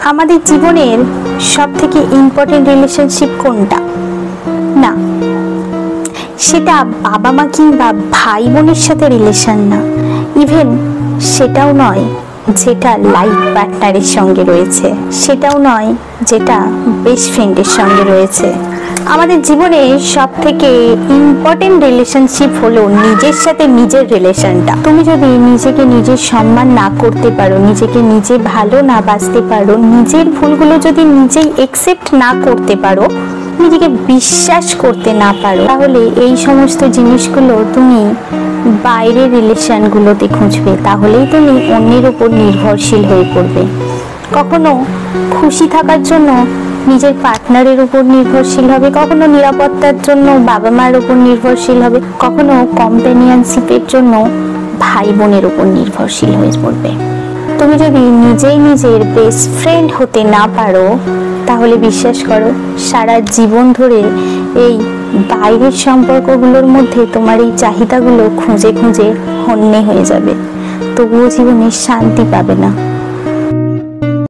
আমাদের জীবনের সবথেকে ইম্পর্টেন্ট রিলেশনশিপ কোনটা? না, সেটা বাবা মা কিংবা ভাই বোনের সাথে রিলেশন না, ইভেন সেটাও নয় যেটা লাইফ পার্টনারের সঙ্গে রয়েছে, সেটাও নয় যেটা বেস্ট ফ্রেন্ডের সঙ্গে রয়েছে। আমাদের জীবনে সব থেকে ইম্পর্টেন্ট রিলেশনশিপ হলো নিজের সাথে নিজের রিলেশনটা। তুমি যদি নিজেকে নিজের সম্মান না করতে পারো, নিজেকে নিজে ভালো না বাসতে পারো, নিজের ভুলগুলো যদি নিজেই একসেপ্ট না করতে পারো, নিজেকে বিশ্বাস করতে না পারো, তাহলে এই সমস্ত জিনিসগুলো তুমি বাইরের রিলেশনগুলোতে খুঁজবে, তাহলেই তুমি অন্যের উপর নির্ভরশীল হয়ে পড়বে। কখনো খুশি থাকার জন্য নিজের পার্টনারের উপর নির্ভরশীল হবে, কখনো নিরাপত্তার জন্য বাবা মার উপর নির্ভরশীল হবে, কখনো কম্প্যানিয়নশিপের জন্য ভাই বোনের উপর নির্ভরশীল হয়ে পড়বে। তুমি যদি নিজেই নিজের বেস্ট ফ্রেন্ড হতে না পারো, তাহলে বিশ্বাস করো সারা জীবন ধরে এই বাইরের সম্পর্কগুলোর মধ্যে তোমার এই চাহিদাগুলো খুঁজে খুঁজে হন্যে হয়ে যাবে, তবুও জীবনে শান্তি পাবে না।